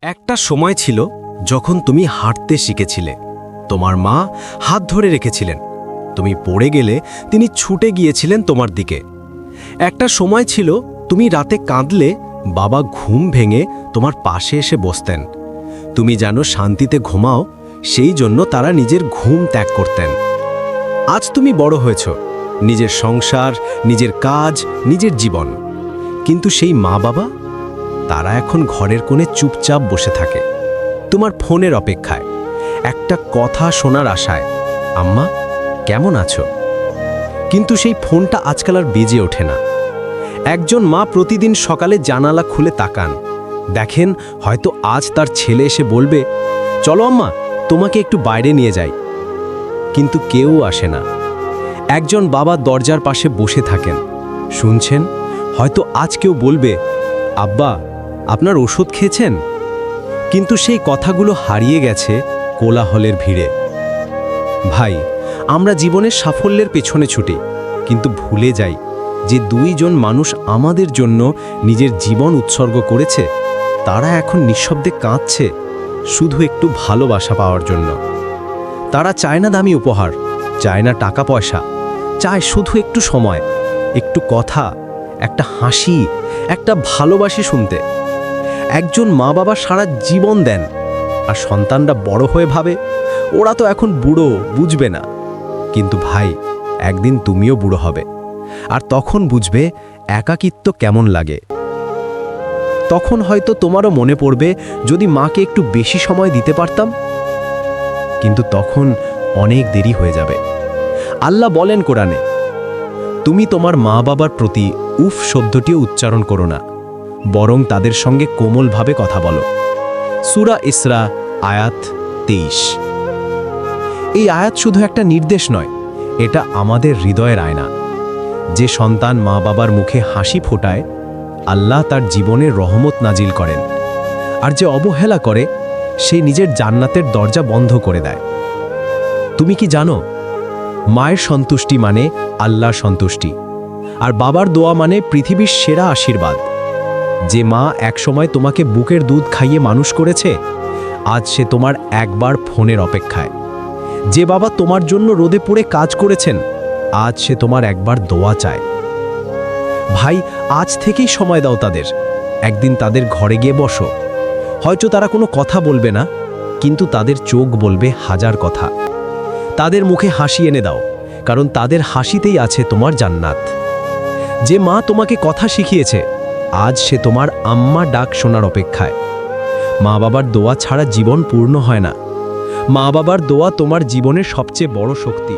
একটা সময় ছিল যখন তুমি হাঁটতে শিখেছিলে। তোমার মা হাত ধরে রেখেছিলেন। তুমি পড়ে গেলে তিনি ছুটে গিয়েছিলেন তোমার দিকে। একটা সময় ছিল তুমি রাতে কাঁদলে বাবা ঘুম ভেঙে তোমার পাশে এসে বসতেন। তুমি জানো শান্তিতে ঘুমাও, সেই জন্য তারা নিজের ঘুম ত্যাগ করতেন। আজ তুমি বড় হয়েছ, নিজের সংসার, নিজের কাজ, নিজের জীবন। কিন্তু সেই মা বাবা, তারা এখন ঘরের কোণে চুপচাপ বসে থাকে, তোমার ফোনের অপেক্ষায়, একটা কথা শোনার আশায়। আম্মা, কেমন আছো? কিন্তু সেই ফোনটা আজকাল আর বেজে ওঠে না। একজন মা প্রতিদিন সকালে জানালা খুলে তাকান, দেখেন হয়তো আজ তার ছেলে এসে বলবে, চলো আম্মা, তোমাকে একটু বাইরে নিয়ে যাই। কিন্তু কেউ আসে না। একজন বাবা দরজার পাশে বসে থাকেন, শুনছেন হয়তো আজ কেউ বলবে, আব্বা, আপনার ওষুধ খেয়েছেন? কিন্তু সেই কথাগুলো হারিয়ে গেছে কোলাহলের ভিড়ে। ভাই, আমরা জীবনের সাফল্যের পেছনে ছুটি, কিন্তু ভুলে যাই যে দুইজন মানুষ আমাদের জন্য নিজের জীবন উৎসর্গ করেছে, তারা এখন নিঃশব্দে কাঁদছে শুধু একটু ভালোবাসা পাওয়ার জন্য। তারা চায় না দামি উপহার, চায় না টাকা পয়সা, চায় শুধু একটু সময়, একটু কথা, একটা হাসি, একটা ভালোবাসি শুনতে। একজন মা বাবা সারা জীবন দেন, আর সন্তানরা বড় হয়ে ভাবে, ওরা তো এখন বুড়ো, বুঝবে না। কিন্তু ভাই, একদিন তুমিও বুড়ো হবে, আর তখন বুঝবে একাকিত্ব কেমন লাগে। তখন হয়তো তোমারও মনে পড়বে, যদি মাকে একটু বেশি সময় দিতে পারতাম। কিন্তু তখন অনেক দেরি হয়ে যাবে। আল্লাহ বলেন কোরআনে, তুমি তোমার মা বাবার প্রতি উফ শব্দটিও উচ্চারণ করো না, বরং তাদের সঙ্গে কোমলভাবে কথা বলো। সূরা ইসরা আয়াত 23। এই আয়াত শুধু একটা নির্দেশ নয়, এটা আমাদের হৃদয়ের আয়না। যে সন্তান মা বাবার মুখে হাসি ফোটায়, আল্লাহ তার জীবনে রহমত নাজিল করেন। আর যে অবহেলা করে, সে নিজের জান্নাতের দরজা বন্ধ করে দেয়। তুমি কি জানো, মায়ের সন্তুষ্টি মানে আল্লাহর সন্তুষ্টি, আর বাবার দোয়া মানে পৃথিবীর সেরা আশীর্বাদ। যে মা একসময় তোমাকে বুকের দুধ খাইয়ে মানুষ করেছে, আজ সে তোমার একবার ফোনের অপেক্ষায়। যে বাবা তোমার জন্য রোদে পুড়ে কাজ করেছেন, আজ সে তোমার একবার দোয়া চায়। ভাই, আজ থেকেই সময় দাও তাদের। একদিন তাদের ঘরে গিয়ে বসো। হয়তো তারা কোনো কথা বলবে না, কিন্তু তাদের চোখ বলবে হাজার কথা। তাদের মুখে হাসি এনে দাও, কারণ তাদের হাসিতেই আছে তোমার জান্নাত। যে মা তোমাকে কথা শিখিয়েছে, আজ সে তোমার আম্মা ডাক শোনার অপেক্ষায়। মা বাবার দোয়া ছাড়া জীবন পূর্ণ হয় না। মা বাবার দোয়া তোমার জীবনের সবচেয়ে বড় শক্তি।